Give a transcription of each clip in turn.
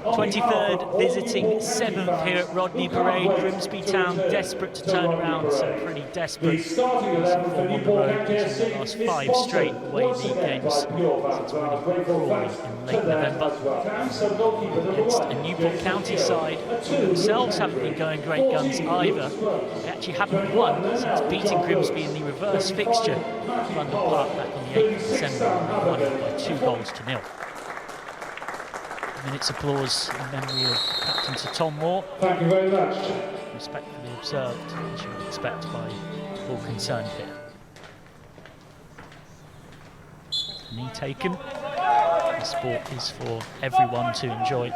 23rd visiting 7th here at Rodney Parade. Grimsby Town desperate to turn around, some pretty desperate form on the road in the last 5 straight away league games since winning Crawley in late November against a Newport County side who themselves haven't been going great guns either. They actually haven't won since beating Grimsby in the reverse fixture at London Park back on the 8th of December. They won it by 2-0. Minutes applause in memory of Captain Sir Tom Moore. Thank you very much. Respectfully observed, as you would expect by all concerned here. Knee taken. The sport is for everyone to enjoy,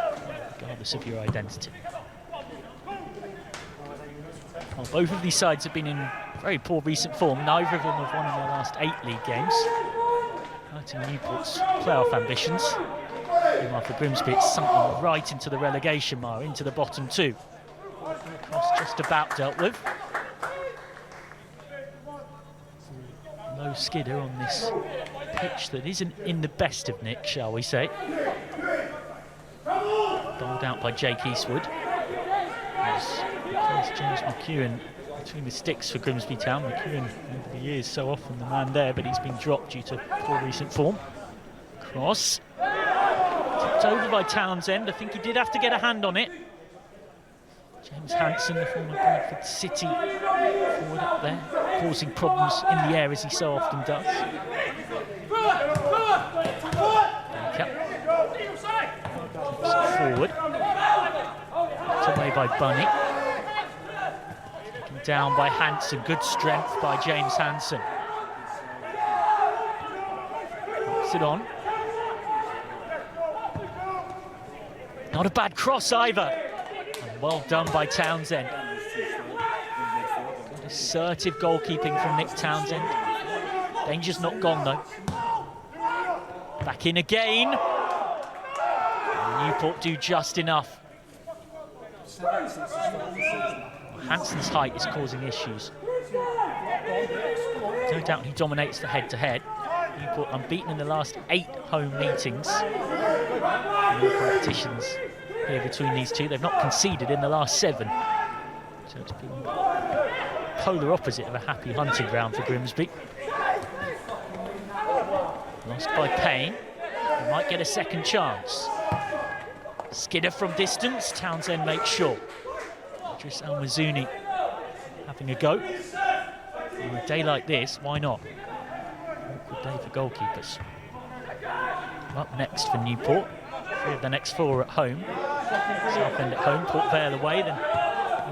regardless of your identity. Well, both of these sides have been in very poor recent form. Neither of them have won in their last 8 league games, hurting Newport's playoff ambitions. Meanwhile, for Grimsby, it's sunk them right into the relegation mire, into the bottom 2. Cross just about dealt with. No skidder on this pitch that isn't in the best of nick, shall we say. Bowled out by Jake Eastwood. There's James McEwen between the sticks for Grimsby Town. McEwen, over the years, so often the man there, but he's been dropped due to poor recent form. Cross. Tipped over by Townsend. I think he did have to get a hand on it. James Hanson, the former Bradford City forward up there, causing problems in the air as he so often does. Forward. Knocked away by Bunny. Taken down by Hanson. Good strength by James Hanson. Puts it on. Not a bad cross either. And well done by Townsend. Good assertive goalkeeping from Nick Townsend. Danger's not gone though. Back in again. And Newport do just enough. Hanson's height is causing issues. No doubt he dominates the head-to-head. Newport unbeaten in the last 8 home meetings. No competitions here between these two. They've not conceded in the last 7. So it's been polar opposite of a happy hunting ground for Grimsby. Lost by Payne. They might get a second chance. Skidder from distance. Townsend makes sure. Idris Al-Mazouni having a go. On a day like this, why not? Awkward day for goalkeepers. Up next for Newport. 3 of the next 4 at home. Southend at home, Port Vale away, then 2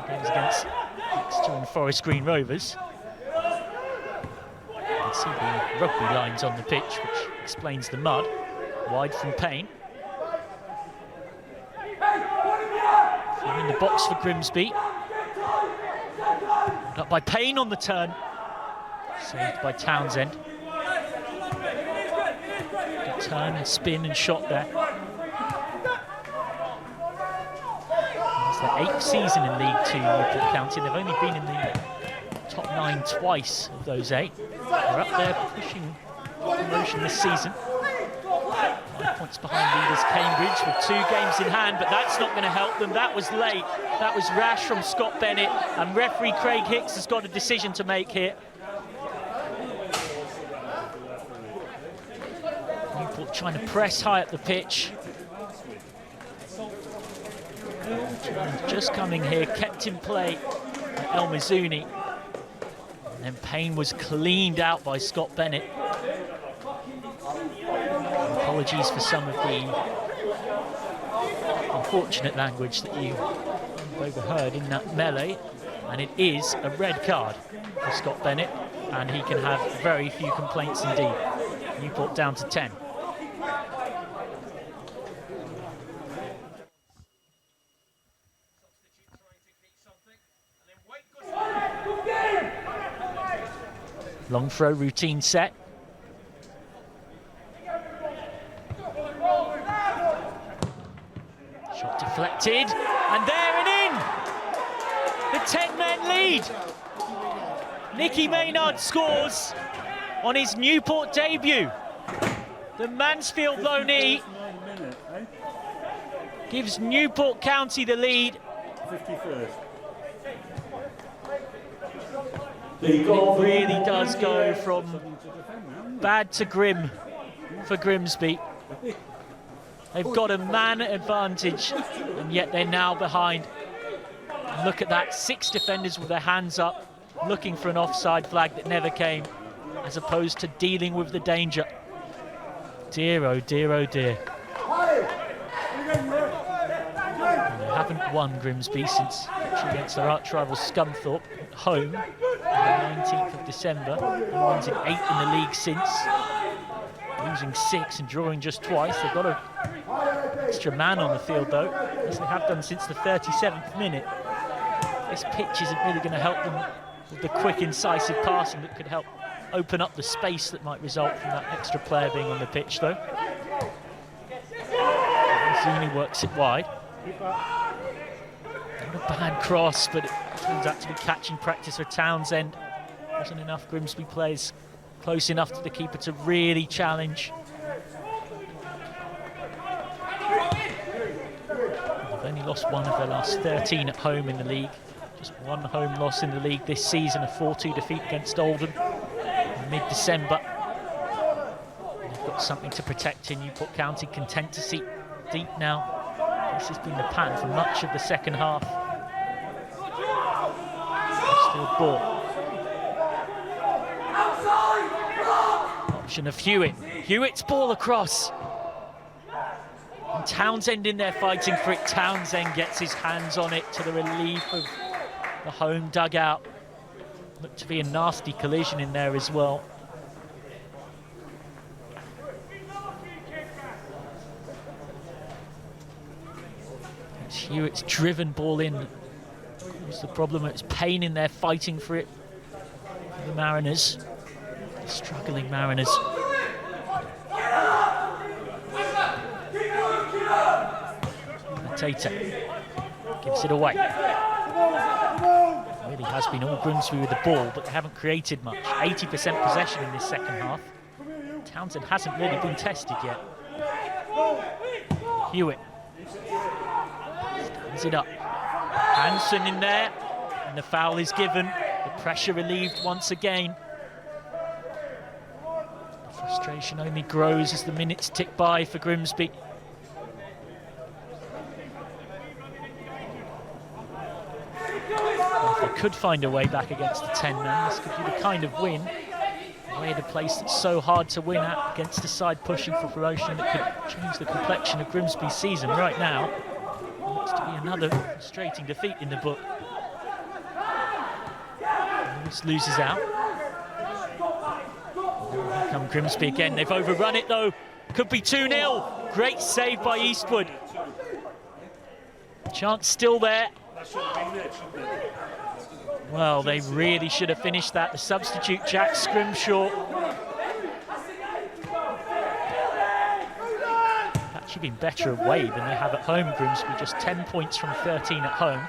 games against Exeter and Forest Green Rovers. You can see the rugby lines on the pitch, which explains the mud. Wide from Payne. In the box for Grimsby. Up by Payne on the turn. Saved by Townsend. Good turn and spin and shot there. It's their 8th season in League 2, Newport County. They've only been in the top 9 twice of those 8. They're up there pushing promotion this season. 5 points behind leaders Cambridge with 2 games in hand, but that's not going to help them. That was late. That was rash from Scott Bennett, and referee Craig Hicks has got a decision to make here. Newport trying to press high up the pitch. Just coming here, kept in play by El Mazouni. And then Payne was cleaned out by Scott Bennett. Apologies for some of the unfortunate language that you overheard in that melee, and it is a red card for Scott Bennett, and he can have very few complaints indeed. Newport down to 10. Long throw, routine set. Shot deflected, and there and in! The 10-man lead! Nicky Maynard scores on his Newport debut. The Mansfield loanee gives Newport County the lead. 51st. It really does go from bad to grim for Grimsby. They've got a man advantage, and yet they're now behind. And look at that, 6 defenders with their hands up, looking for an offside flag that never came, as opposed to dealing with the danger. Dear, oh dear, oh dear. And they haven't won, Grimsby, since against their arch-rival Scunthorpe at home on the 19th of December. They've won 8 in the league since, losing 6 and drawing just twice. They've got an extra man on the field, though, as they have done since the 37th minute. This pitch isn't really going to help them with the quick, incisive passing that could help open up the space that might result from that extra player being on the pitch, though. Zuni works it wide. Not a bad cross, but it turns out to be catching practice for Townsend. Wasn't enough Grimsby players close enough to the keeper to really challenge. They've only lost 1 of their last 13 at home in the league. Just 1 home loss in the league this season, a 4-2 defeat against Oldham in mid-December. They've got something to protect in Newport County, content to seat deep now. This has been the pattern for much of the second half. Still ball. Option of Hewitt. Hewitt's ball across. And Townsend in there fighting for it. Townsend gets his hands on it to the relief of the home dugout. Looked to be a nasty collision in there as well. Hewitt's driven ball in. What's the problem? It's pain in there fighting for it. The Mariners, the struggling Mariners. Mateta gives it away. It really has been all Grimsby with the ball, but they haven't created much. 80% possession in this second half. Townsend hasn't really been tested yet. Hewitt stands it up. Hansen in there, and the foul is given. The pressure relieved once again. The frustration only grows as the minutes tick by for Grimsby. If they could find a way back against the 10-man, this could be the kind of win, away at a place that's so hard to win at against a side pushing for promotion that could change the complexion of Grimsby's season. Right now, it looks to be another frustrating defeat in the book. Lewis loses out. Here come Grimsby again. They've overrun it though. Could be 2-0. Great save by Eastwood. Chance still there. Well, they really should have finished that. The substitute, Jack Scrimshaw. Actually been better away than they have at home, Grimsby. Just 10 points from 13 at home.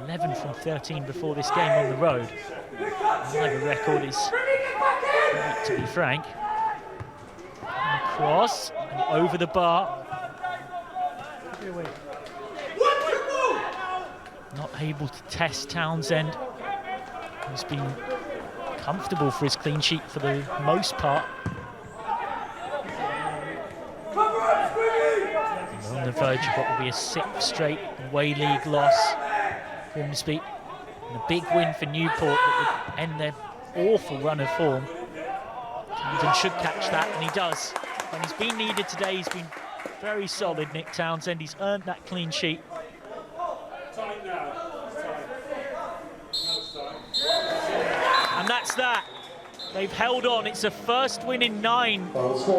11 from 13 before this game on the road. Neither record is great, to be frank. And across and over the bar. Not able to test Townsend. He's been comfortable for his clean sheet for the most part. They're on the verge of what will be a 6th straight away league loss. Grimsby. And a big win for Newport that would end their awful run of form. Townsend should catch that, and he does. When he's been needed today, he's been very solid, Nick Townsend. He's earned that clean sheet. And that's that. They've held on. It's a first win in 9.